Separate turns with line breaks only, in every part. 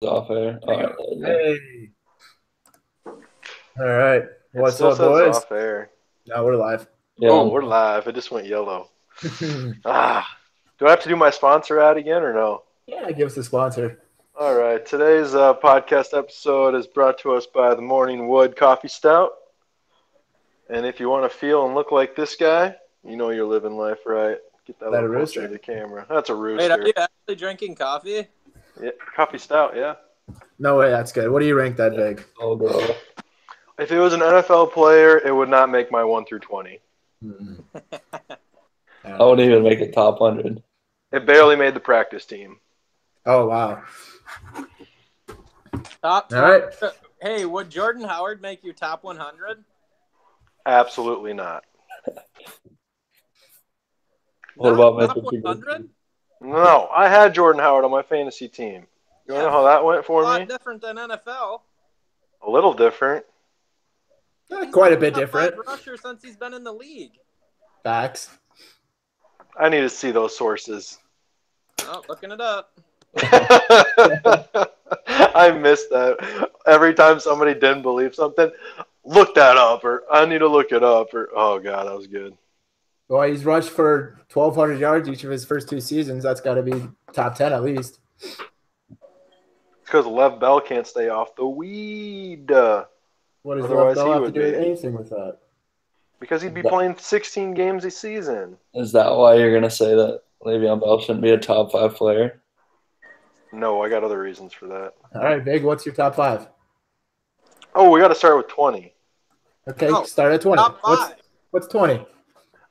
Off air. All right. There you go.
Hey. All right.
It
What's
still
up,
says
boys?
off air.
Now we're live.
Yeah.
Oh, we're live. It just went yellow. Ah, do I have to do my sponsor ad again or no?
Yeah, give us a sponsor.
All right. Today's podcast episode is brought to us by the Morning Wood Coffee Stout. And if you want to feel and look like this guy, you know you're living life right. Get that a
That
little
a
closer
rooster?
to the camera. That's a
Wait, are
rooster.
you actually drinking coffee?
Yeah, coffee stout, yeah.
No way, that's good. What do you rank that big?
Oh, girl.
If it was an NFL player, it would not make my 1 through 20.
I wouldn't even make it top 100.
It barely made the practice team.
Oh, wow.
Top.
All right.
Hey, would Jordan Howard make your top 100?
Absolutely not.
What about
top
Mitchell
100?
No, I had Jordan Howard on my fantasy team. You want to know how that went
A
for
lot
me?
different than NFL.
A little different.
Quite a bit
Top
different.
5 rusher since he's been in the league.
Facts.
I need to see those sources.
Oh, looking it up.
I missed that. Every time somebody didn't believe something, look that up, or I need to look it up, or oh god, that was good.
Well, he's rushed for 1,200 yards each of his first 2 seasons. That's got to be top 10 at least.
It's because Lev Bell can't stay off the weed.
What does
Otherwise,
Lev
he
Bell have to
would
do with
be.
anything with that?
Because he'd be playing 16 games a season.
Is that why you're going to say that Le'Veon Bell shouldn't be a top 5 player?
No, I got other reasons for that.
All right, Big, what's your top 5?
Oh, we got to start with 20.
Okay,
No,
start at 20.
Top 5.
What's 20?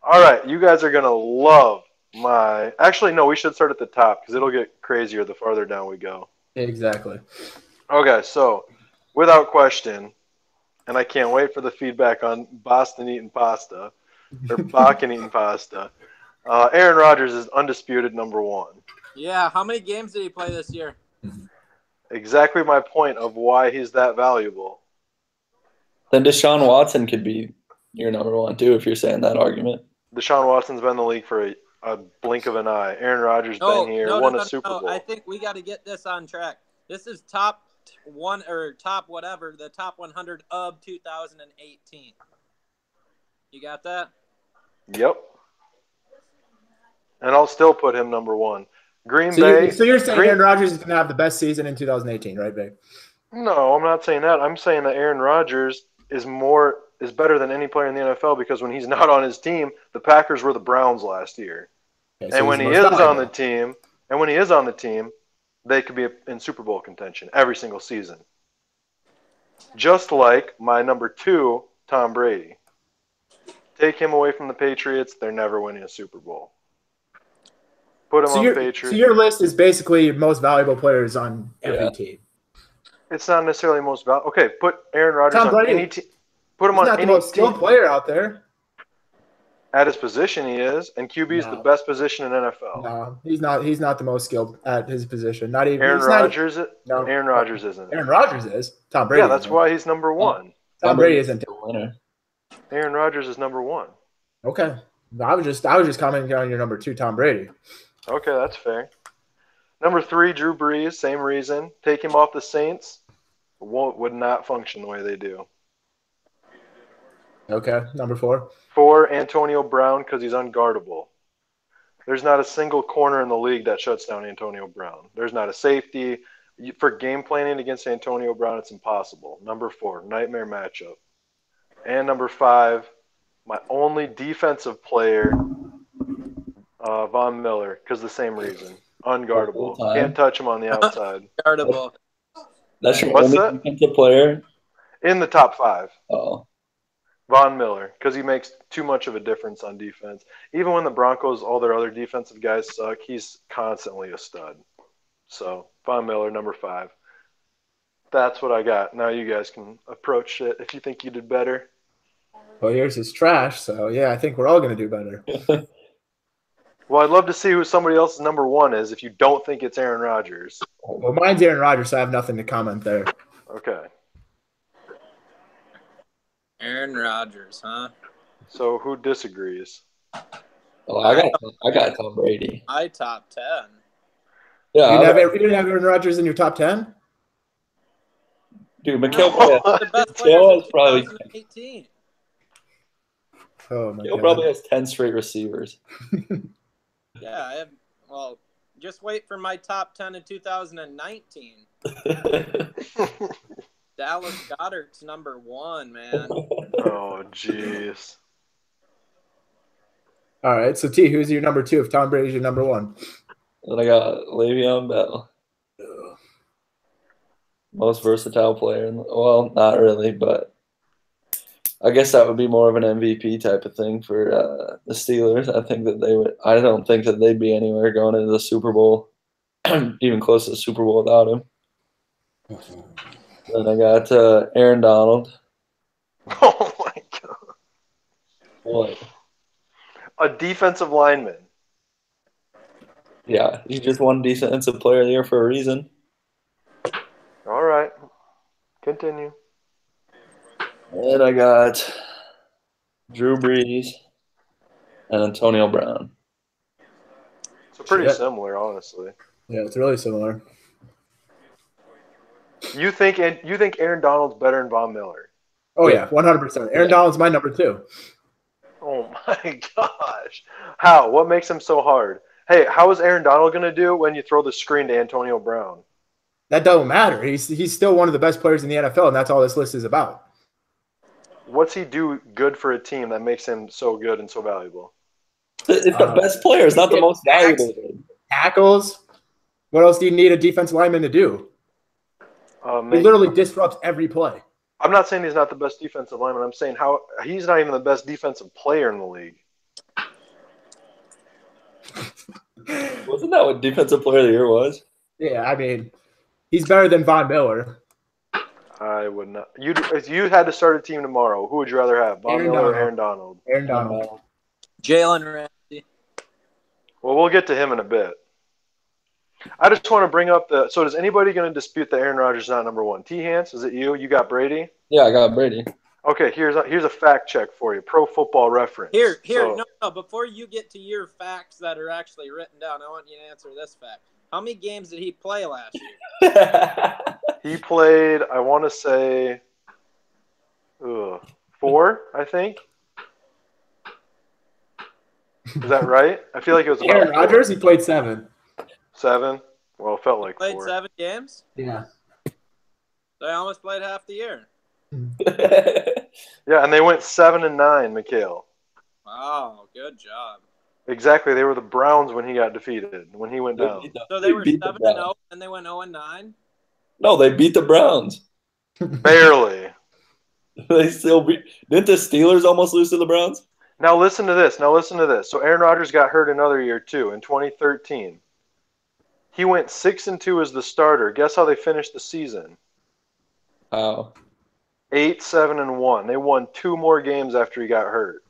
All right, you guys are going to love my... Actually, no, we should start at the top because it'll get crazier the farther down we go.
Exactly.
Okay, so without question, and I can't wait for the feedback on Boston eating pasta, or Bakken eating pasta, Aaron Rodgers is undisputed number 1.
Yeah, how many games did he play this year?
Exactly my point of why he's that valuable.
Then Deshaun Watson could be your number 1 too if you're saying that argument.
Deshaun Watson's been in the league for a blink of an eye. Aaron Rodgers
No,
been here,
no,
won
no,
a
no,
Super
no.
Bowl.
I think we got to get this on track. This is top 1 or top whatever, the top 100 of 2018. You got that?
Yep. And I'll still put him number 1. Green
So
Bay.
you're saying
Green,
Aaron Rodgers is going to have the best season in 2018, right, Big?
No, I'm not saying that. I'm saying that Aaron Rodgers is better than any player in the NFL because when he's not on his team, the Packers were the Browns last year.
Okay, so
And when
he's
he
the
is
most
on the
valuable.
team, they could be in Super Bowl contention every single season. Just like my number 2, Tom Brady. Take him away from the Patriots, they're never winning a Super Bowl. Put him on Patriots.
So your list is basically your most valuable players on every team.
It's not necessarily most valuable. Okay, put Aaron Rodgers
Tom
on
Brady,
any team. Put him
He's
on
not the
any
most skilled
team.
player out there.
At his position, he is, and QB is the
No.
best position in NFL.
No, he's not. He's not the most skilled at his position. Not even
Aaron
he's not-
Rodgers.
No.
Aaron Rodgers isn't.
Aaron Rodgers is. Tom Brady.
Yeah, that's
isn't.
why he's number 1.
Tom Brady isn't.
the winner.
Aaron Rodgers is number 1.
Okay. I was just commenting on your number 2, Tom Brady.
Okay, that's fair. Number 3, Drew Brees. Same reason. Take him off the Saints. Would not function the way they do.
Okay. Number 4.
4, Antonio Brown because he's unguardable. There's not a single corner in the league that shuts down Antonio Brown. There's not a safety. For game planning against Antonio Brown, it's impossible. Number 4, nightmare matchup. And number 5, my only defensive player, Von Miller, because the same reason. Unguardable. Can't touch him on the outside.
Guardable.
That's your
What's
only
that?
defensive player?
In the top 5.
Oh.
Von Miller, because he makes too much of a difference on defense. Even when the Broncos, all their other defensive guys suck, he's constantly a stud. So, Von Miller, number 5. That's what I got. Now you guys can approach it if you think you did better.
Well, yours is trash, so yeah, I think we're all going to do better.
Well, I'd love to see who somebody else's number 1 is if you don't think it's Aaron Rodgers.
Well, mine's Aaron Rodgers, so I have nothing to comment there.
Okay.
Aaron Rodgers, huh?
So who disagrees?
Oh, I got Tom Brady.
My top 10.
Yeah,
You didn't have Aaron Rodgers in your top 10?
Dude, Mikhail probably,
The best
Mikhail
players
is
in
probably
2018.
Oh my
Mikhail
god.
probably has 10 straight receivers.
Yeah, well, just wait for my top 10 in 2019. Dallas Goedert's number 1, man.
Oh, jeez.
All right. So T, who's your number 2 if Tom Brady's your number 1?
Then I got Le'Veon Bell. Most versatile player. Well, not really, but I guess that would be more of an MVP type of thing for the Steelers. I think that they would. I don't think that they'd be anywhere going into the Super Bowl, even close to the Super Bowl without him. Then I got Aaron Donald.
Oh, my God.
What?
A defensive lineman.
Yeah, he just won Defensive Player of the Year for a reason.
All right. Continue.
And I got Drew Brees and Antonio Brown.
So pretty
Shit.
similar, honestly.
Yeah, it's really similar.
You think Aaron Donald's better than Von Miller?
Oh yeah, 100%. Aaron Donald's my number 2.
Oh my gosh. How? What makes him so hard? Hey, how is Aaron Donald going to do when you throw the screen to Antonio Brown?
That don't matter. He's still one of the best players in the NFL, and that's all this list is about.
What's he do good for a team that makes him so good and so valuable?
It's the best player. It's not the most valuable.
Tackles. What else do you need a defensive lineman to do? He literally disrupts every play.
I'm not saying he's not the best defensive lineman. I'm saying how he's not even the best defensive player in the league.
Wasn't that what Defensive Player of the Year was?
Yeah, I mean, he's better than Von Miller.
I would not. If you had to start a team tomorrow, who would you rather have, Von Miller or Aaron Donald?
Aaron Donald.
Jalen Ramsey.
Well, we'll get to him in a bit. I just want to bring up so is anybody going to dispute that Aaron Rodgers is not number 1? T-Hance, is it you? You got Brady?
Yeah, I got Brady.
Okay, here's a fact check for you. Pro Football Reference.
No, before you get to your facts that are actually written down, I want you to answer this fact. How many games did he play last year?
He played, I want to say, 4, I think. Is that right? I feel like it was about
Aaron Rodgers, he played 7.
7. Well, it felt like
Played
4.
7 games?
Yeah.
They almost played half the year.
Yeah, and they went 7-9, Mikhail.
Wow, good job.
Exactly. They were the Browns when he got defeated, when he went down.
So they were
beat the
7-0 and they went 0-9?
No, they beat the Browns.
Barely.
They still beat. Didn't the Steelers almost lose to the Browns?
Now listen to this. So Aaron Rodgers got hurt another year too in 2013. He went 6-2 as the starter. Guess how they finished the season?
How?
8-7-1. They won 2 more games after he got hurt.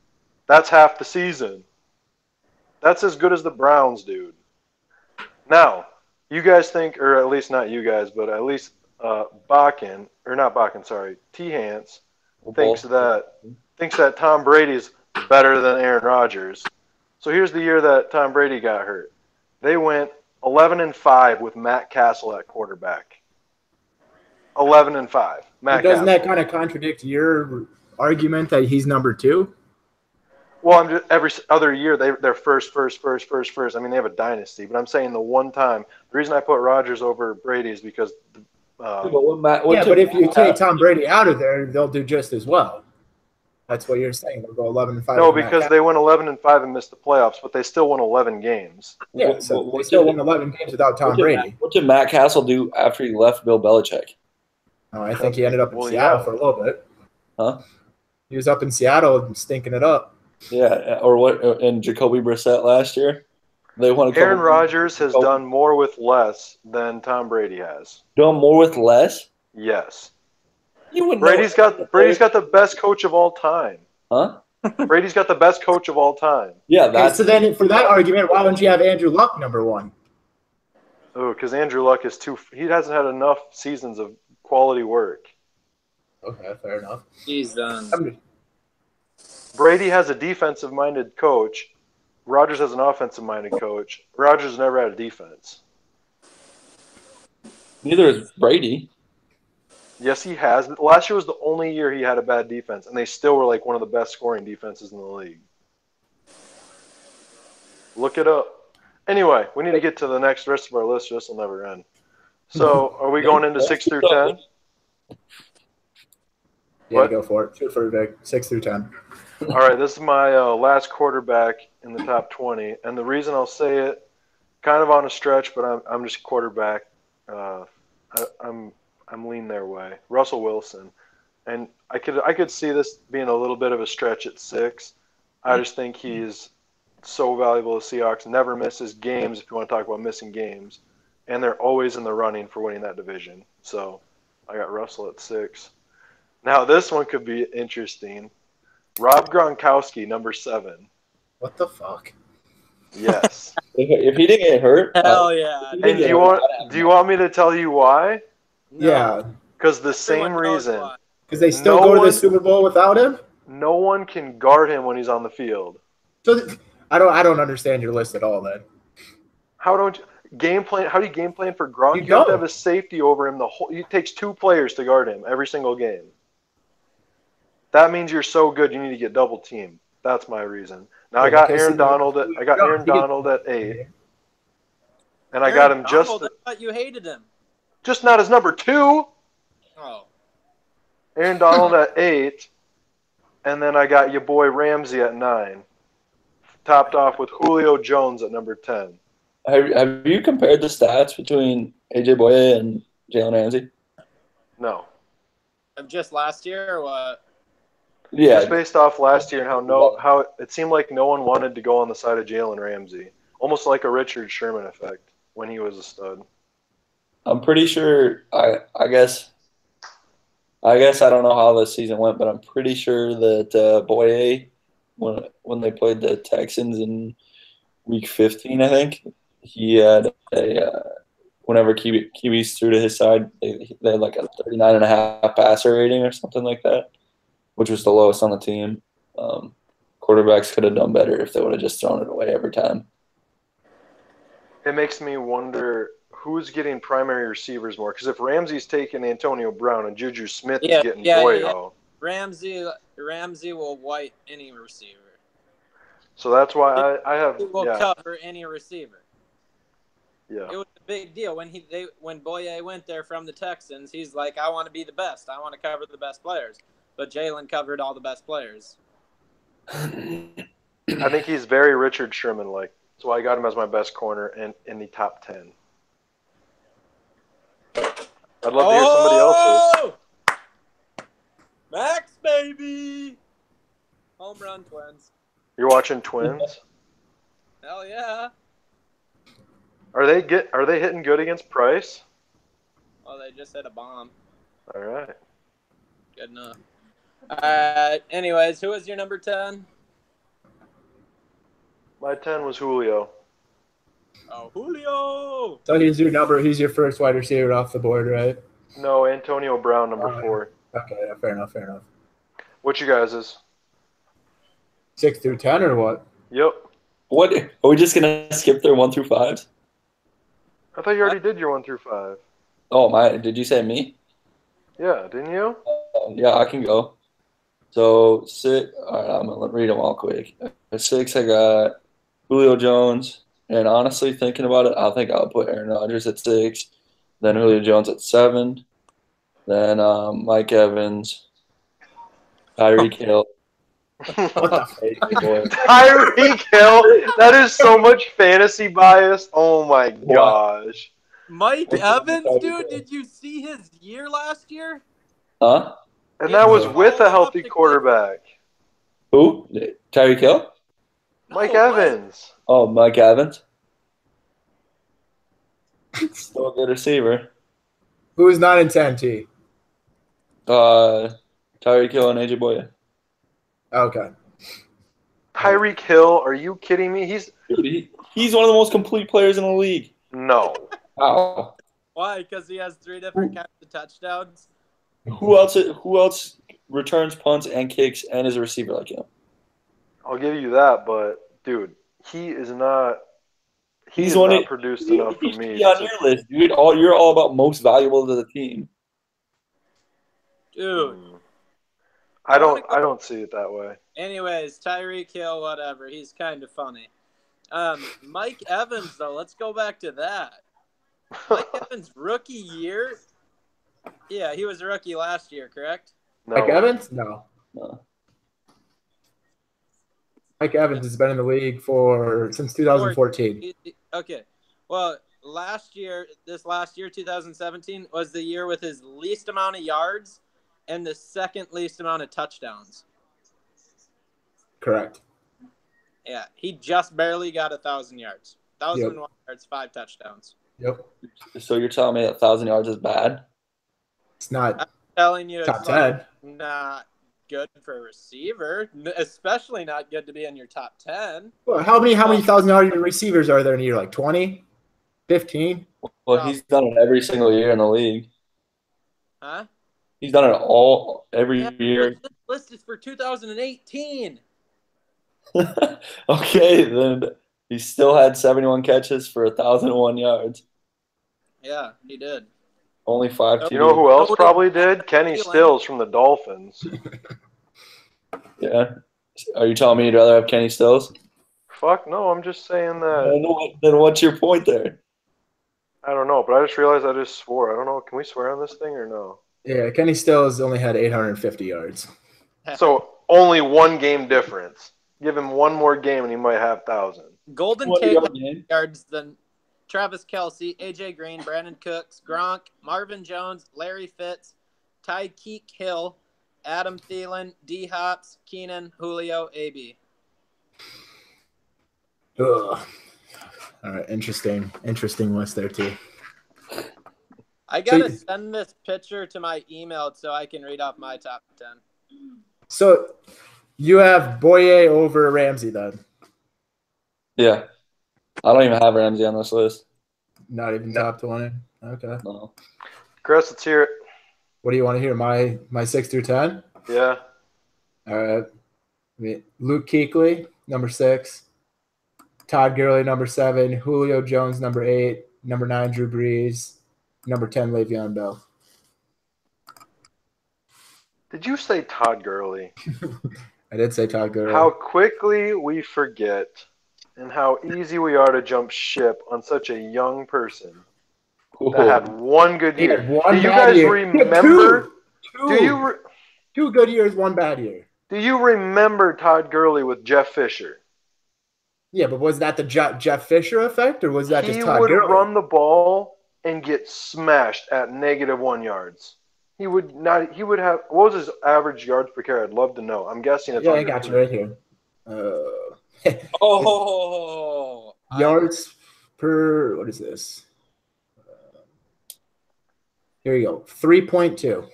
That's half the season. That's as good as the Browns, dude. Now, you guys think, or at least not you guys, but at least T-Hance thinks that Tom Brady's better than Aaron Rodgers. So here's the year that Tom Brady got hurt. They went 11-5 with Matt Castle at quarterback. 11-5.
Doesn't that kind of contradict your argument that he's number 2?
Well, every other year they're first. I mean, they have a dynasty, but I'm saying the one time. The reason I put Rodgers over Brady is because.
But if you take Tom Brady out of there, they'll do just as well. That's what you're saying. They'll go 11-5.
No, because they went 11-5 and missed the playoffs, but they still won 11 games.
Yeah, so they still won 11 games without Tom Brady.
What did Matt Castle do after he left Bill Belichick?
Oh, I think he ended up in Seattle for a little bit.
Huh?
He was up in Seattle stinking it up.
Yeah, or what? And Jacoby Brissett last year, they won.
Aaron Rodgers has done more with less than Tom Brady has.
Done more with less?
Yes.
Brady's
got the best coach of all time.
Huh?
Brady's got the best coach of all time.
Yeah,
that's so then for that argument, why wouldn't you have Andrew Luck number 1?
Oh, because Andrew Luck is he hasn't had enough seasons of quality work.
Okay, fair enough.
He's done.
Brady has a defensive-minded coach. Rodgers has an offensive-minded coach. Rodgers never had a defense.
Neither is Brady.
Yes, he has. Last year was the only year he had a bad defense, and they still were like one of the best scoring defenses in the league. Look it up. Anyway, we need to get to the next rest of our list. This will never end. So, are we going into 6 through 10?
Yeah, what? Go for it. Shoot for Vic. 6 through 10.
All right, this is my last quarterback in the top 20, and the reason I'll say it, kind of on a stretch, but I'm just quarterback. I'm leaning their way. Russell Wilson, and I could see this being a little bit of a stretch at 6. I just think he's so valuable to Seahawks. Never misses games, if you want to talk about missing games, and they're always in the running for winning that division. So I got Russell at 6. Now this one could be interesting. Rob Gronkowski, number 7.
What the fuck?
Yes.
If he didn't get hurt,
hell yeah.
And do you want me to tell you why?
No. Yeah.
Because the same reason.
Because they still go to the Super Bowl without him?
No one can guard him when he's on the field.
So I don't understand your list at all then.
How do you game plan for Gronk? You have to have a safety over him it takes 2 players to guard him every single game. That means you're so good you need to get double teamed. That's my reason. Now I got Aaron Donald at 8. And I got him just
I thought you hated him.
Just not as number 2.
Oh.
Aaron Donald at 8. And then I got your boy Ramsey at 9. Topped off with Julio Jones at number 10.
Have you compared the stats between AJ Boye and Jalen Ramsey?
No.
Of just last year or what?
Yeah.
Just based off last year and how it seemed like no one wanted to go on the side of Jalen Ramsey. Almost like a Richard Sherman effect when he was a stud.
I'm pretty sure I guess I don't know how this season went, but I'm pretty sure that Boye, when they played the Texans in week 15, I think, he had whenever QBs threw to his side, they had like a 39.5 passer rating or something like that, which was the lowest on the team. Quarterbacks could have done better if they would have just thrown it away every time.
It makes me wonder who's getting primary receivers more. Because if Ramsey's taking Antonio Brown and Juju Smith is getting Boyo.
Ramsey will white any receiver.
So that's why I have.
He will cover any receiver.
Yeah.
It was a big deal when Boye went there from the Texans. He's like, I want to be the best. I want to cover the best players. But Jalen covered all the best players.
I think he's very Richard Sherman-like. That's why I got him as my best corner and in the top 10. I'd love to hear somebody else's.
Max, baby! Home run Twins.
You're watching Twins?
Hell yeah.
Are they hitting good against Price?
Oh, they just hit a bomb.
All right.
Good enough. Anyways, who was your number 10?
My 10 was Julio.
Oh, Julio!
So he's your number. He's your first wide receiver off the board, right?
No, Antonio Brown, number 4.
Okay, yeah, fair enough.
What you guys is?
6 through 10 or what?
Yep.
What are we just gonna skip their 1 through 5s?
I thought you already did your 1 through 5.
Oh my! Did you say me?
Yeah, didn't you?
Yeah, I can go. So 6. All right, I'm gonna read them all quick. At 6, I got Julio Jones, and honestly, thinking about it, I think I'll put Aaron Rodgers at 6, then Julio Jones at 7, then Mike Evans, Tyreek Hill.
Tyreek Hill. That is so much fantasy bias. Oh my gosh.
Mike Evans, dude, did you see his year last year?
Huh?
And that was with a healthy quarterback.
Who? Tyreek Hill?
Mike Evans.
Oh, Mike Evans. Still a good receiver.
Who is not in 10T?
Tyreek Hill and AJ Boye.
Okay.
Tyreek Hill, are you kidding me? He's
one of the most complete players in the league.
No.
Wow.
Why? Because he has 3 different kinds of touchdowns?
Who else returns punts and kicks and is a receiver like him?
I'll give you that, but dude, he is not. He's not produced enough for me.
He's on your list, dude. You're all about most valuable to the team.
Dude.
I don't see it that way.
Anyways, Tyreek Hill, whatever. He's kind of funny. Mike Evans, though. Let's go back to that. Mike Evans' rookie year. Yeah, he was a rookie last year, correct?
No. Mike Evans? No. Mike Evans has been in the league since 2014.
Okay. Well, last year, 2017, was the year with his least amount of yards and the second least amount of touchdowns.
Correct.
Yeah, he just barely got 1,000 yards. 1,001 yards, 5 touchdowns.
Yep.
So you're telling me 1,000 yards is bad?
It's not.
I'm telling you,
top 10.
Not good for a receiver, especially not good to be in your top 10.
Well, how many 1,000-yard receivers are there in a year? Like 20, 15?
Well, he's done it every single year in the league.
Huh?
He's done it every year.
This list is for 2018.
Okay, then he still had 71 catches for 1,001 yards.
Yeah, he did.
Only 5 TDs.
You know who else probably did? Kenny Stills from the Dolphins.
Yeah. Are you telling me you'd rather have Kenny Stills?
Fuck no, I'm just saying that.
Then what's your point there?
I don't know, but I just realized I just swore. I don't know. Can we swear on this thing or no?
Yeah, Kenny Stills only had 850 yards.
So only one game difference. Give him one more game and he might have 1,000.
Golden Tate had yards than Travis Kelce, AJ Green, Brandon Cooks, Gronk, Marvin Jones, Larry Fitz, Tyreek Hill, Adam Thielen, D Hops, Keenan, Julio, AB.
Ugh. All right, interesting list there too.
I gotta send this picture to my email so I can read off my top 10.
So you have Boye over Ramsey then?
Yeah. I don't even have Ramsey on this list.
Not even top 20? Okay.
No.
Chris, let's hear it.
What do you want to hear? My 6 through 10?
Yeah.
All right. Luke Kuechly, number 6. Todd Gurley, number 7. Julio Jones, number 8. Number 9, Drew Brees. Number 10, Le'Veon Bell.
Did you say Todd Gurley?
I did say Todd Gurley.
How quickly we forget and how easy we are to jump ship on such a young person that had one good year. Do you guys remember?
Two good years, one bad year.
Do you remember Todd Gurley with Jeff Fisher?
Yeah, but was that the Jeff Fisher effect, or was that just Todd Gurley?
He would run the ball and get smashed at -1 yards. He would not. He would have. What was his average yards per carry? I'd love to know. I'm guessing it's.
Yeah, I got you right here. Yards per. What is this? Here you go. 3.2.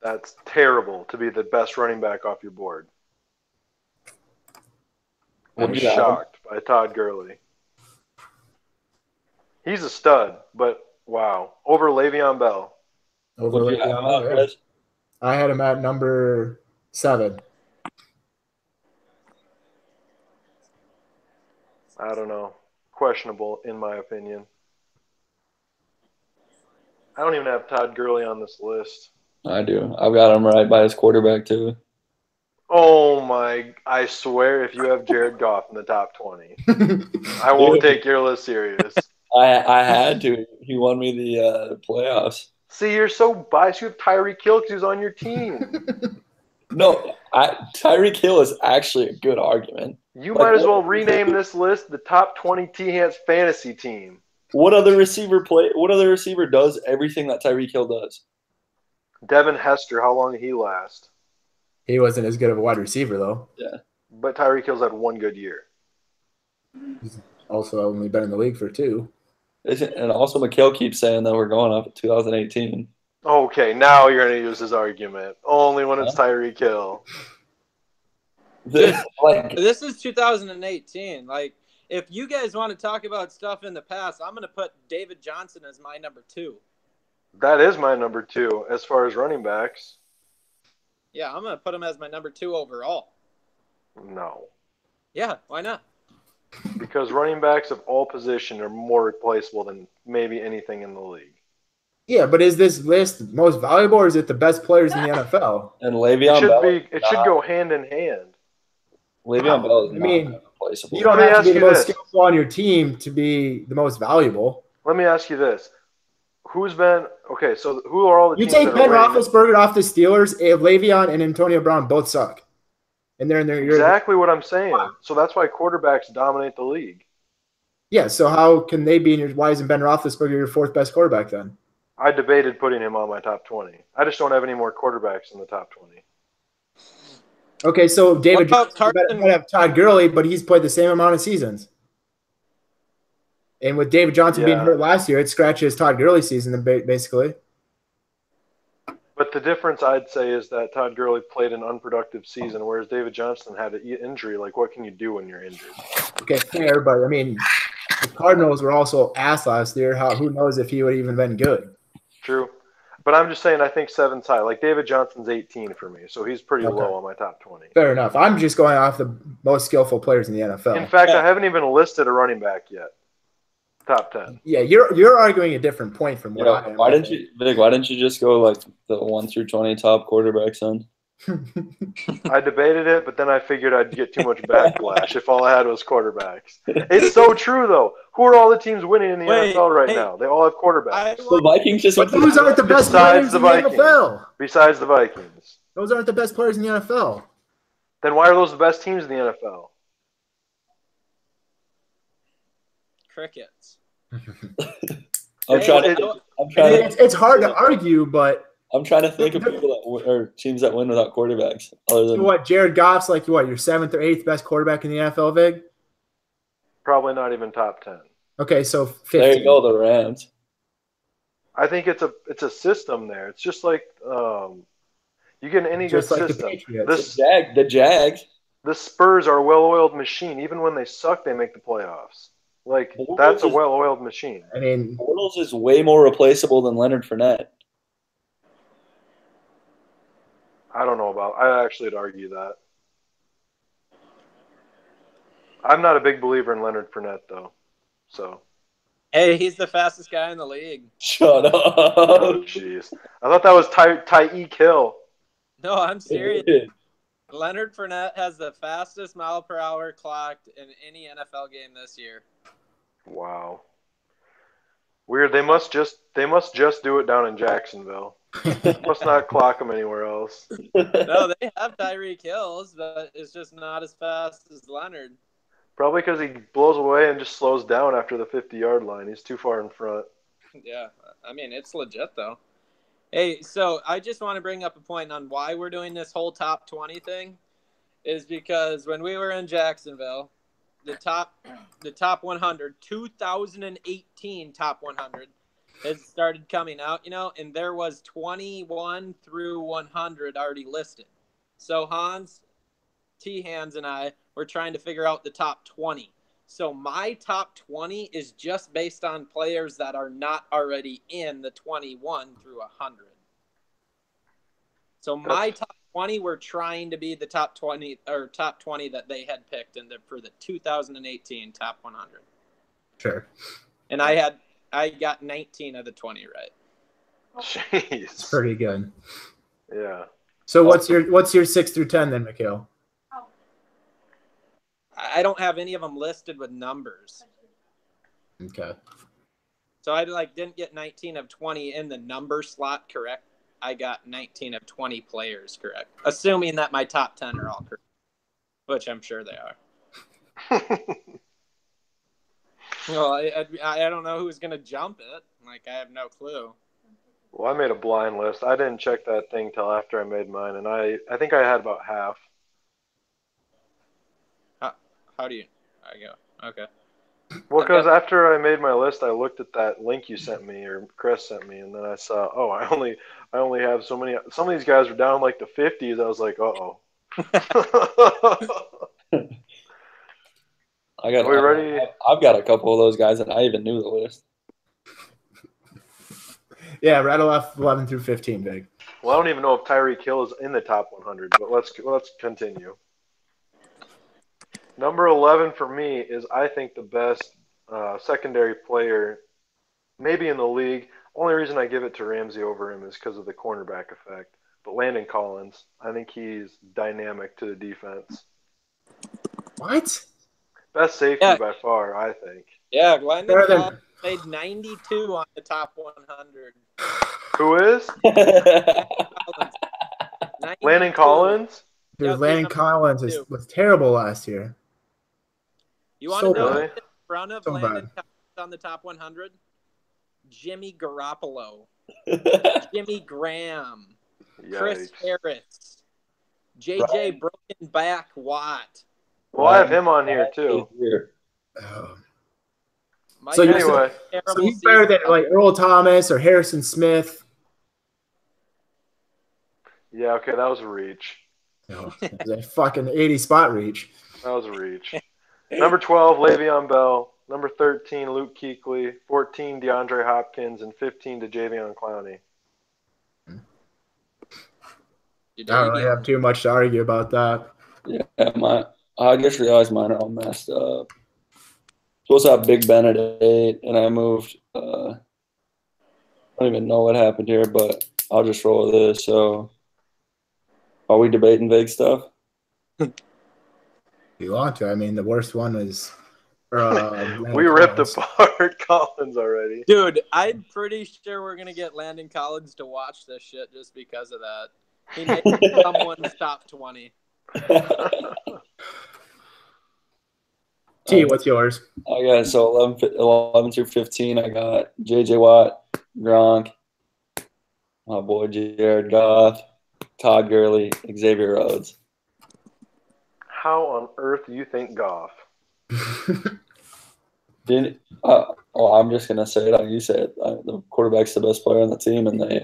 That's terrible to be the best running back off your board. I'm shocked by Todd Gurley. He's a stud, but wow. Over Le'Veon Bell.
I had him at number 7.
I don't know. Questionable, in my opinion. I don't even have Todd Gurley on this list.
I do. I've got him right by his quarterback, too.
Oh, my. I swear if you have Jared Goff in the top 20, I won't take your list serious.
I had to. He won me the playoffs.
See, you're so biased. You have Tyreek Hill because he was on your team.
No, Tyreek Hill is actually a good argument.
You might as well rename this list the top 20 T-Hants fantasy team.
What other receiver does everything that Tyreek Hill does?
Devin Hester, how long did he last?
He wasn't as good of a wide receiver, though.
Yeah.
But Tyreek Hill's had one good year.
He's also only been in the league for 2.
And also, McHale keeps saying that we're going up at 2018.
Okay, now you're going to use his argument. Only when it's Tyreek Hill.
This is 2018. Like, if you guys want to talk about stuff in the past, I'm going to put David Johnson as my number 2.
That is my number 2 as far as running backs.
Yeah, I'm going to put him as my number 2 overall.
No.
Yeah, why not?
Because running backs of all positions are more replaceable than maybe anything in the league.
Yeah, but is this list most valuable, or is it the best players in the NFL?
And
It
Le'Veon
should
Bell.
be. It should go hand in hand.
Le'Veon Bell is
I
not
mean,
replaceable.
You don't
Let me
have to be
ask
the
you
most
this.
skillful on your team to be the most valuable.
Let me ask you this: Who's been okay? So who are all the
You
teams
take
that
Ben
are winning?
Roethlisberger off the Steelers, Le'Veon and Antonio Brown both suck. And they're in their
Exactly what I'm saying. So that's why quarterbacks dominate the league.
Yeah, so how can they be in your – why isn't Ben Roethlisberger your fourth best quarterback then?
I debated putting him on my top 20. I just don't have any more quarterbacks in the top 20.
Okay, so David
What about
Johnson might have Todd Gurley, but he's played the same amount of seasons. And with David Johnson being
Yeah.
hurt last year, it scratches Todd Gurley's season basically.
But the difference I'd say is that Todd Gurley played an unproductive season, whereas David Johnson had an injury. Like, what can you do when you're injured?
Okay, fair, but I mean, the Cardinals were also ass last year. Who knows if he would have even been good?
True. But I'm just saying I think 7's high. Like, David Johnson's 18 for me, so he's pretty
Okay.
low on my top 20.
Fair enough. I'm just going off the most skillful players in the NFL.
In fact, I haven't even listed a running back yet. Top 10.
Yeah, you're arguing a different point from what I am.
Why didn't you, Vic? Why didn't you just go like the 1 through 20 top quarterbacks then?
I debated it, but then I figured I'd get too much backlash if all I had was quarterbacks. It's so true, though. Who are all the teams winning in the NFL right now? They all have quarterbacks.
The Vikings just
But
went
those aren't the best
Besides
players
the
in the
Vikings.
NFL.
Besides the Vikings.
Those aren't the best players in the NFL.
Then why are those the best teams in the NFL?
crickets.
I'm trying to.
It's hard to argue, but
I'm trying to think of people or teams that win without quarterbacks. Other than
what, Jared Goff's like your seventh or eighth best quarterback in the NFL, Vig?
Probably not even top 10.
Okay, so 15.
there you go, the Rams.
I think it's a system there. It's just like you get any
Just
good
like the
system.
Patriots.
The Jags.
The Spurs are a well-oiled machine. Even when they suck, they make the playoffs. Like,
Bortles
that's a
is-
well-oiled machine.
I mean,
Bortles is way more replaceable than Leonard Fournette.
I don't know about. I actually would argue that. I'm not a big believer in Leonard Fournette, though. So,
Hey, he's the fastest guy in the league.
Shut up.
oh jeez, I thought that was Tyreek Hill.
No, I'm serious. Leonard Fournette has the fastest mile per hour clocked in any NFL game this year.
Wow. Weird. They must just do it down in Jacksonville. Must not clock them anywhere else.
No, they have Tyreek Hills, but it's just not as fast as Leonard.
Probably because he blows away and just slows down after the 50-yard line. He's too far in front.
Yeah, I mean, it's legit, though. Hey, so I just want to bring up a point on why we're doing this whole top 20 thing is because when we were in Jacksonville, the top 100, 2018 top 100 has started coming out, and there was 21 through 100 already listed. So Hans, T-Hands, and I were trying to figure out the top 20. So my top 20 is just based on players that are not already in the 21 through 100. So my top 20 were trying to be the top 20 that they had picked for the 2018 top 100.
sure.
And I got 19 of the 20 right.
Jeez.
Pretty good.
Yeah.
So what's your 6 through 10 then, Mikhail?
I don't have any of them listed with numbers.
Okay.
So I didn't get 19 of 20 in the number slot correct. I got 19 of 20 players correct, assuming that my top 10 are all correct, which I'm sure they are. Well, I don't know who's going to jump it. I have no clue.
Well, I made a blind list. I didn't check that thing till after I made mine, and I think I had about half.
How do you? I go. Okay.
Well, because after I made my list, I looked at that link you sent me or Chris sent me, and then I saw, I only have so many. Some of these guys are down like the 50s. I was like, uh-oh.
Are
we ready?
I've got a couple of those guys, and I even knew the list.
Yeah, rattle off 11 through 15, Big.
Well, I don't even know if Tyreek Hill is in the top 100, but let's continue. Number 11 for me is, I think, the best secondary player maybe in the league. Only reason I give it to Ramsey over him is because of the cornerback effect. But Landon Collins, I think he's dynamic to the defense.
What?
Best safety
Yeah.
by far, I think.
Yeah, Landon
Better than-
Collins made 92 on the top 100.
Who is?
Collins, 92.
Landon Collins?
Dude,
Yep,
Landon
he's
Collins
two.
was terrible last year.
You want
So
to know
bad.
who's in front of
So
Landon
bad.
Collins on the top 100? Jimmy Garoppolo, Jimmy Graham, Chris
Yikes.
Harris, JJ Broken Back Watt.
Well, I have him on here too.
Oh.
Mike
So you're
had a
Anyway,
terrible
So he's better than
season.
like Earl Thomas or Harrison Smith.
Yeah, okay, that was a reach.
Oh, it was a fucking 80 spot reach.
That was a reach. Number 12, Le'Veon Bell. Number 13, Luke Kuechly. 14, DeAndre Hopkins. And 15 to Javion Clowney.
I don't really have too much to argue about that.
Yeah, I just realized mine are all messed up. Supposed to have Big Ben at 8, and I moved. I don't even know what happened here, but I'll just roll with this. So, are we debating big stuff?
If you want to. I mean, the worst one was.
We ripped apart Collins already.
Dude, I'm pretty sure we're gonna get Landon Collins to watch this shit just because of that. He made someone's top 20.
T, what's yours?
I got so 11 through 15. I got J.J. Watt, Gronk, my boy Jared Goff, Todd Gurley, Xavier Rhodes.
How on earth do you think Goff?
Didn't I'm just gonna say it. You say it. The quarterback's the best player on the team, and they.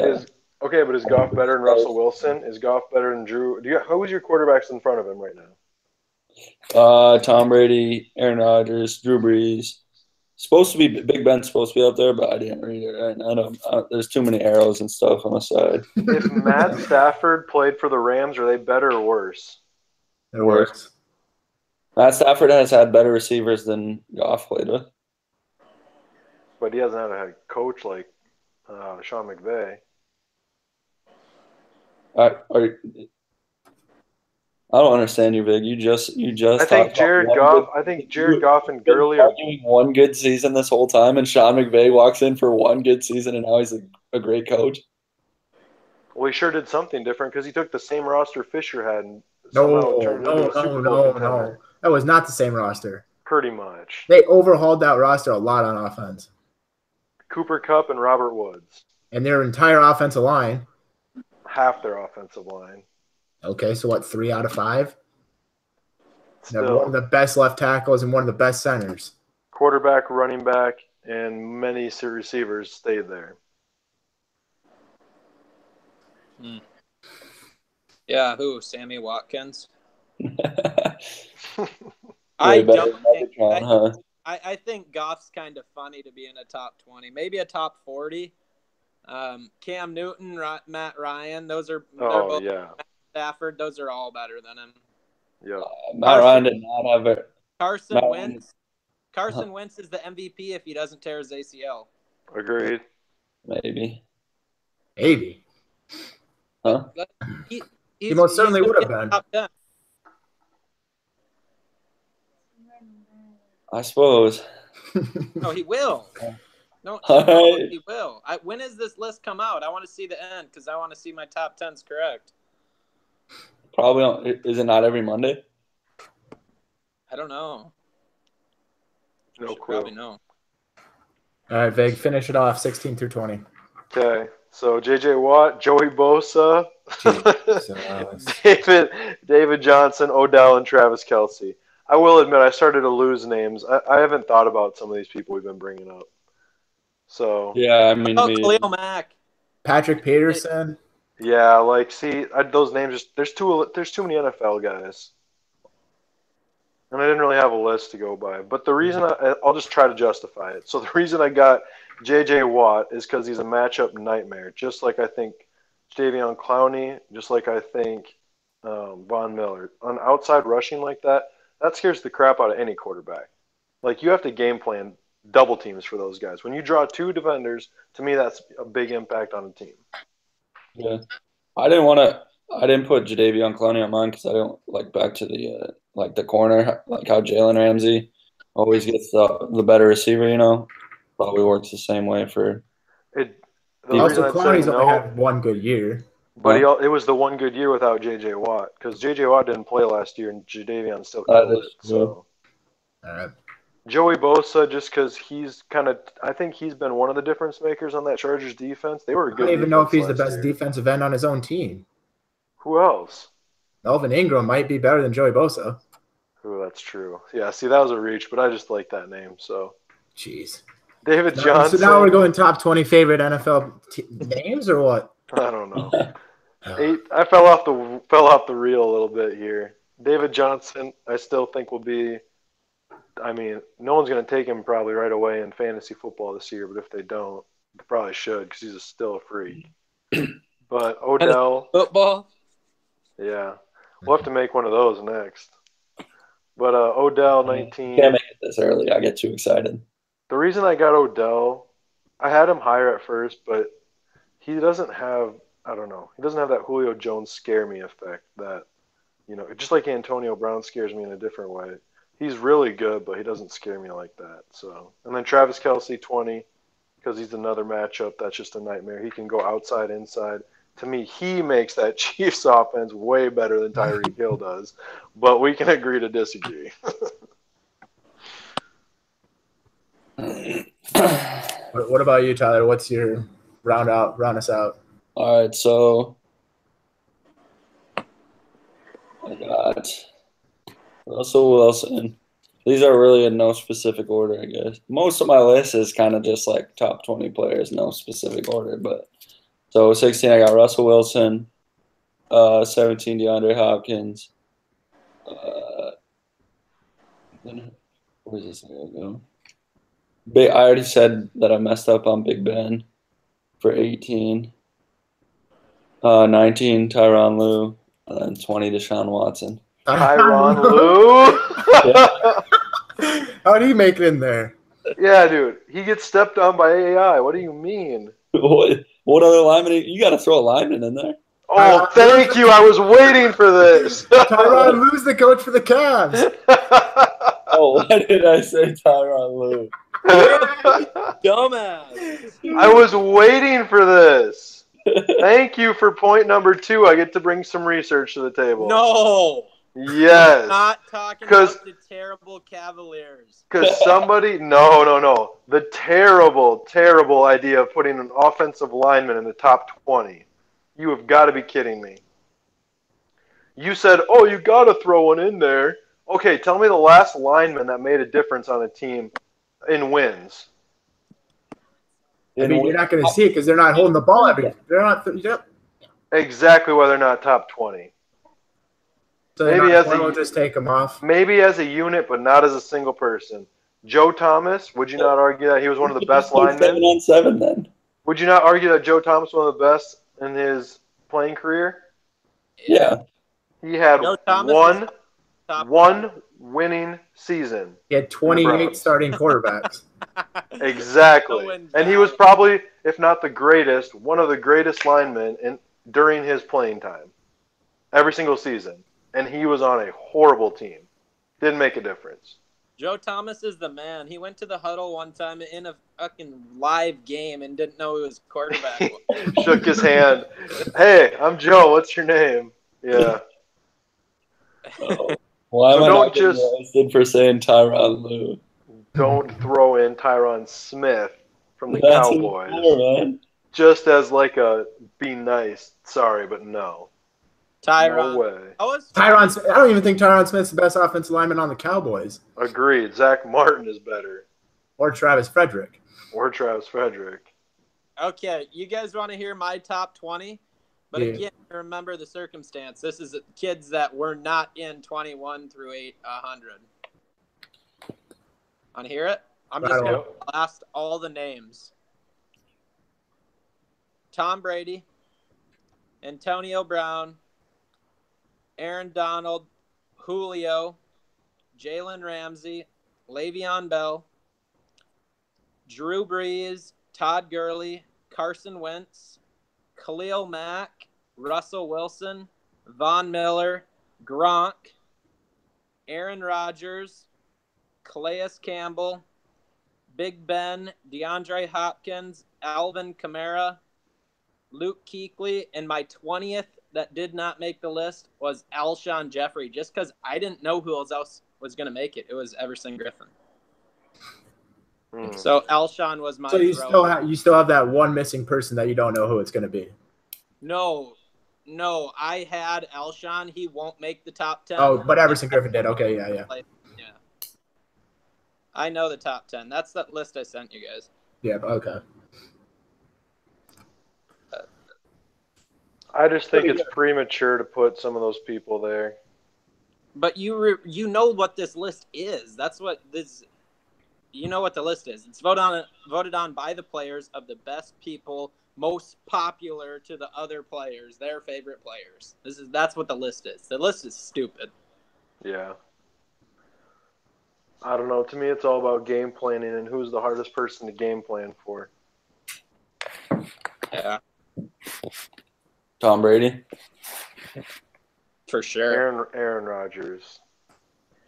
Okay, but is Goff better than Russell Wilson? Is Goff better than Drew? Who is your quarterbacks in front of him right now?
Tom Brady, Aaron Rodgers, Drew Brees. Supposed to be Big Ben's supposed to be up there, but I didn't read it right. I know there's too many arrows and stuff on the side.
If Matt Stafford played for the Rams, are they better or worse?
It works.
Matt Stafford has had better receivers than Goff played with.
But he hasn't had a head coach like Sean McVay.
I don't understand you, Big. You just.
I think Jared Goff and Gurley are
doing one good season this whole time, and Sean McVay walks in for one good season, and now he's a great coach.
Well, he sure did something different because he took the same roster Fisher had and
No,
somehow turned it into a Super Bowl contender.
no. That was not the same roster.
Pretty much.
They overhauled that roster a lot on offense.
Cooper Kupp and Robert Woods.
And their entire offensive line.
Half their offensive line.
Okay, so what, 3 out of 5? They're
Still,
one of the best left tackles and one of the best centers.
quarterback, running back, and many receivers stayed there.
Yeah, who? Sammy Watkins?
I
I think Goff's kind of funny to be in a top 20, maybe a top 40. Cam Newton, Matt Ryan, they're both Matt Stafford. Those are all better than him.
Yeah.
Matt Ryan did not have it.
Carson Wentz. Carson Wentz is the MVP if he doesn't tear his ACL.
Agreed.
Maybe.
Huh?
He
most certainly would have been.
Top 10.
I suppose.
No, he will. No,
Right.
he will. When does this list come out? I want to see the end because I want to see my top 10s correct.
Probably not. Is it not every Monday?
I don't know.
No
Should
clue.
probably know.
All right, Vig, finish it off, 16 through 20.
Okay. So J.J. Watt, Joey Bosa, David Johnson, Odell, and Travis Kelce. I will admit I started to lose names. I haven't thought about some of these people we've been bringing up. So
Yeah, I mean,
Khalil Mack.
Patrick Peterson.
yeah, those names there's too many NFL guys, and I didn't really have a list to go by. But the reason I'll just try to justify it. So the reason I got J.J. Watt is because he's a matchup nightmare, just like I think Jadeveon Clowney, just like I think Von Miller. On outside rushing like that scares the crap out of any quarterback. Like, you have to game plan double teams for those guys. When you draw 2 defenders, to me, that's a big impact on a team.
Yeah, I didn't put Jadeveon Clowney on mine because I don't like back to the the corner, like how Jalen Ramsey always gets the better receiver. Probably works the same way for.
It. The
Yeah.
reason
Also,
I'm
Clowney's
saying
only
no,
had one good year.
but it was the one good year without J.J. Watt because J.J. Watt didn't play last year and Jadeveon still killed it.
True.
So
All right.
Joey Bosa, just because he's I think he's been one of the difference makers on that Chargers defense. They were a
I
good.
don't even know if he's the
defense
best
last year.
defensive end on his own team.
Who else?
Melvin Ingram might be better than Joey Bosa.
Oh, that's true. Yeah, see, that was a reach, but I just like that name. So
Jeez.
David
So
Johnson.
now we're going top 20 favorite NFL names or what?
I don't know. I fell off the reel a little bit here. David Johnson, I still think will be. I mean, no one's going to take him probably right away in fantasy football this year, but if they don't, they probably should because he's still a freak. But Odell,
Football.
yeah, we'll have to make one of those next. But Odell, 19.
Can't make it this early. I get too excited.
The reason I got Odell, I had him higher at first, but he doesn't have, I don't know, he doesn't have that Julio Jones scare me effect that, just like Antonio Brown scares me in a different way. He's really good, but he doesn't scare me like that. So, and then Travis Kelce, 20, because he's another matchup that's just a nightmare. He can go outside, inside. To me, he makes that Chiefs offense way better than Tyreek Hill does, but we can agree to disagree.
What about you, Tyler? What's your round us out?
All right, so I got Russell Wilson. These are really in no specific order, I guess. Most of my list is kind of just like top 20 players, no specific order. But so 16, I got Russell Wilson. 17, DeAndre Hopkins. Then where's this going to go? I already said that I messed up on Big Ben for 18. 19, Tyronn Lue. And then 20, Deshaun Watson.
Tyronn Lue?
How did he make it in there?
Yeah, dude. He gets stepped on by AI. What do you mean?
What other lineman? You got to throw a lineman in there.
Oh, thank you. I was waiting for this.
Tyronn Lue's the coach for the Cavs.
Oh, why did I say Tyronn Lue?
Dumbass.
I was waiting for this. Thank you for point number 2. I get to bring some research to the table.
No.
Yes.
Not talking about the terrible Cavaliers.
Because somebody, no. The terrible, terrible idea of putting an offensive lineman in the top 20. You have got to be kidding me. You said, oh, you got to throw one in there. Okay, tell me the last lineman that made a difference on a team in wins.
I mean, you're not going to see it because they're not holding the ball every. They're not.
Exactly why they're not top 20.
So
Maybe
we'll just take them off.
Maybe as a unit, but not as a single person. Joe Thomas, would you not argue that he was one of the best linemen?
7-on-7 then.
Would you not argue that Joe Thomas was one of the best in his playing career?
Yeah.
He had one winning season.
He had 28 starting quarterbacks.
Exactly. And he was probably, if not the greatest, one of the greatest linemen during his playing time. Every single season. And he was on a horrible team. Didn't make a difference.
Joe Thomas is the man. He went to the huddle one time in a fucking live game and didn't know he was quarterback.
Shook his hand. Hey, I'm Joe. What's your name? Yeah.
Why am I
don't
not getting roasted for saying Tyronn Lue?
Don't throw in Tyron Smith from the Cowboys.
Man.
Just as like a be nice. Sorry, but no.
Tyron.
No way.
I don't even think Tyron Smith's the best offensive lineman on the Cowboys.
Agreed. Zach Martin is better.
Or Travis Frederick.
Okay, you guys want to hear my top 20? But again, remember the circumstance. This is kids that were not in 21 through 100. Want to hear it? I'm just going to blast all the names. Tom Brady, Antonio Brown, Aaron Donald, Julio, Jalen Ramsey, Le'Veon Bell, Drew Brees, Todd Gurley, Carson Wentz, Khalil Mack, Russell Wilson, Von Miller, Gronk, Aaron Rodgers, Calais Campbell, Big Ben, DeAndre Hopkins, Alvin Kamara, Luke Kuechly, and my 20th that did not make the list was Alshon Jeffrey, just because I didn't know who else was going to make it. It was Everson Griffin. So Alshon was my.
So you still have that one missing person that you don't know who it's going to be.
No, I had Alshon. He won't make the top 10.
Oh, but Everson Griffin did. Okay, yeah.
Yeah. I know the top 10. That's that list I sent you guys.
Yeah, okay.
I just think it's premature to put some of those people there.
But you know what this list is. That's what this. You know what the list is. It's voted on by the players of the best people, most popular to the other players, their favorite players. That's what the list is. The list is stupid.
Yeah. I don't know. To me, it's all about game planning and who's the hardest person to game plan for.
Yeah.
Tom Brady.
For sure.
Aaron Rodgers.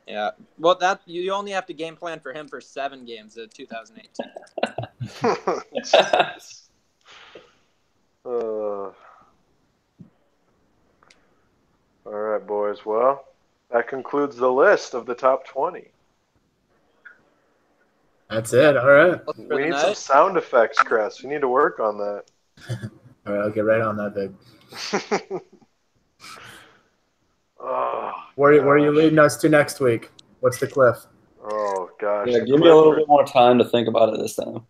Yeah. Well, that you only have to game plan for him for 7 games in 2018.
All right, boys. Well, that concludes the list of the top 20.
That's it. All right.
We need some sound effects, Chris. We need to work on that.
All right, I'll get right on that, Vic. Where are you leading us to next week? What's the cliff?
Oh, gosh.
Yeah, give me a little bit more time to think about it this time.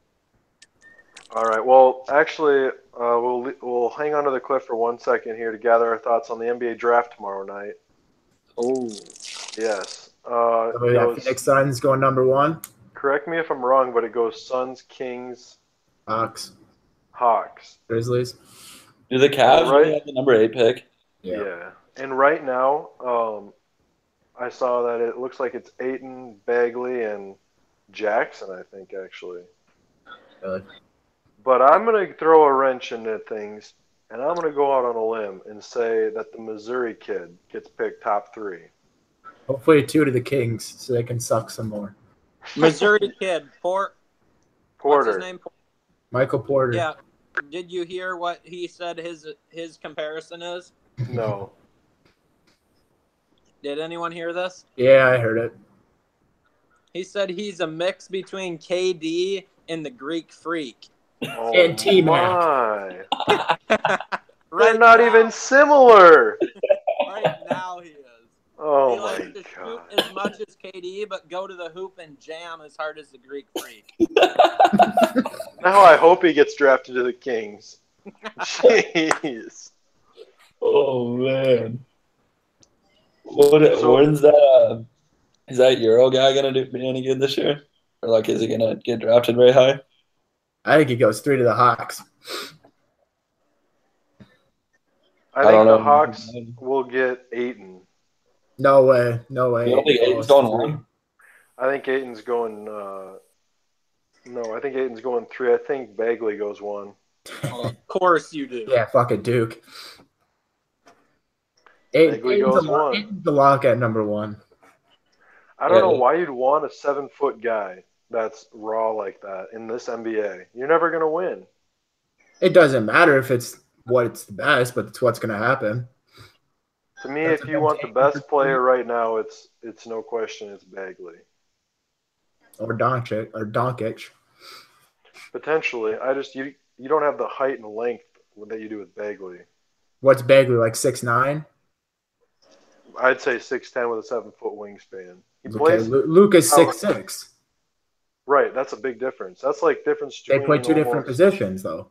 All right. Well, actually, we'll hang on to the cliff for 1 second here to gather our thoughts on the NBA draft tomorrow night.
Oh.
Yes.
Phoenix Suns going number 1.
Correct me if I'm wrong, but it goes Suns, Kings,
Hawks, Grizzlies.
Do the Cavs really have the number 8 pick?
Yeah. And right now, I saw that it looks like it's Ayton, Bagley, and Jackson, I think, actually.
Really?
But I'm going to throw a wrench into things, and I'm going to go out on a limb and say that the Missouri kid gets picked top 3.
Hopefully 2 to the Kings so they can suck some more.
Missouri kid, Porter. What's his name?
Michael Porter.
Yeah. Did you hear what he said his comparison is?
No.
Did anyone hear this?
Yeah, I heard it.
He said he's a mix between KD and the Greek Freak.
Oh,
and T-Mac.
They're not even similar.
Right now he is.
Oh,
he likes to shoot as much as KD, but go to the hoop and jam as hard as the Greek Freak.
Now I hope he gets drafted to the Kings. Jeez.
Oh, man. When's that? Is that Euro guy going to be any good this year? Or, is he going to get drafted very high?
I think he goes 3 to the Hawks.
I think the Hawks will get Ayton.
No way.
You don't think Ayton's going 1?
I think Ayton's going no, I think Ayton's going 3. I think Bagley goes 1.
Of course you do.
Yeah, fucking Duke.
Bagley goes 1.
Ayton's the lock at number 1.
I don't know why you'd want a 7-foot guy that's raw like that in this NBA. You're never going to win.
It doesn't matter if it's the best, but it's what's going to happen.
To me, if you want the best player right now, it's no question it's Bagley.
Or Doncic.
Potentially. You don't have the height and length that you do with Bagley.
What's Bagley, like 6'9"?
I'd say 6'10" with a 7-foot wingspan.
Luke is 6'6".
Right, that's a big difference. That's like difference between.
They play 2 different positions, though.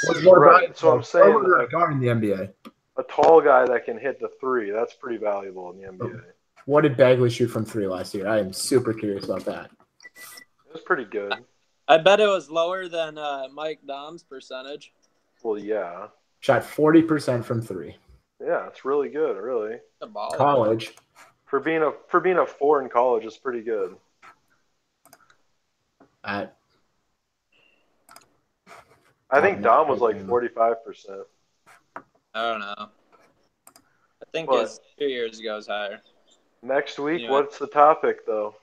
What's more right. So I'm saying
a guard in the NBA.
A tall guy that can hit the 3, that's pretty valuable in the NBA.
What did Bagley shoot from 3 last year? I am super curious about that.
It was pretty good.
I bet it was lower than Mike Dom's percentage.
Well, yeah.
Shot 40% from 3.
Yeah, it's really good, really.
College.
For being a 4 in college, it's pretty good. I think Dom was like 45%.
I don't know. I think
But-
it's 2 years ago is higher.
Next week,
Yeah.
what's the topic though?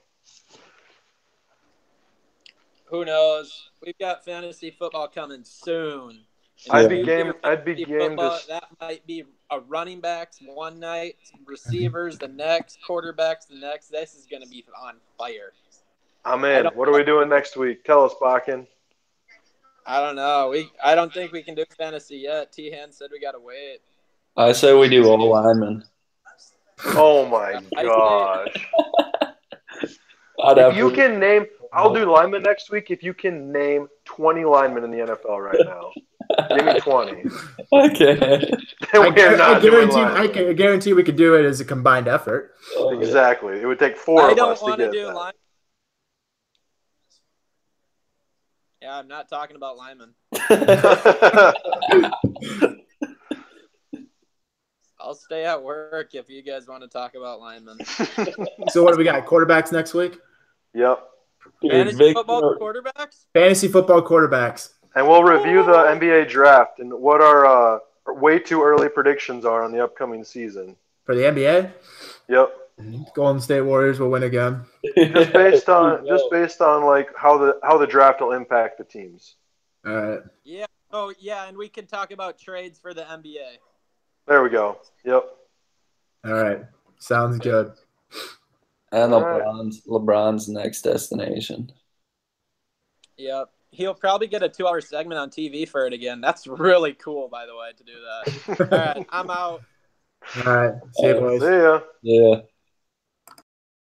Who knows? We've got fantasy football coming soon. And
I'd
if
be
you
game.
do
I'd be
fantasy
game
football,
to.
that might be a running backs one night, receivers the next, quarterbacks the next. This is going to be on fire.
I'm
I
in.
don't-
What are we doing next week? Tell us, Bakken.
I don't know. I don't think we can do fantasy yet. T-Han said we got to wait.
I say we do all linemen.
Oh my
I
gosh!
I'd have
If you
to-
can name, I'll do linemen next week. If you can name 20 linemen in the NFL right now, give me 20.
Okay.
I
We are not doing
guarantee
linemen.
I guarantee we could do it as a combined effort.
Oh, yeah.
Exactly. It would take 4
I
of
don't
us to
want to
get
do
that.
line. Yeah, I'm not talking about linemen. I'll stay at work if you guys want to talk about linemen.
So what do we got? Quarterbacks next week?
Yep.
Dude,
Fantasy
Victor-
football quarterbacks?
Fantasy football quarterbacks.
And we'll review the NBA draft and what our way too early predictions are on the upcoming season.
For the NBA,
Yep.
Golden State Warriors will win again.
Just based on like how the draft will impact the teams.
All right.
Yeah. Oh, yeah, and we could talk about trades for the NBA.
There we go. Yep.
All right. Sounds good.
And
All right.
LeBron's next destination.
Yep. He'll probably get a 2-hour segment on TV for it again. That's really cool, by the way, to do that. All right, I'm out.
All right. See you, boys.
See ya.
Yeah.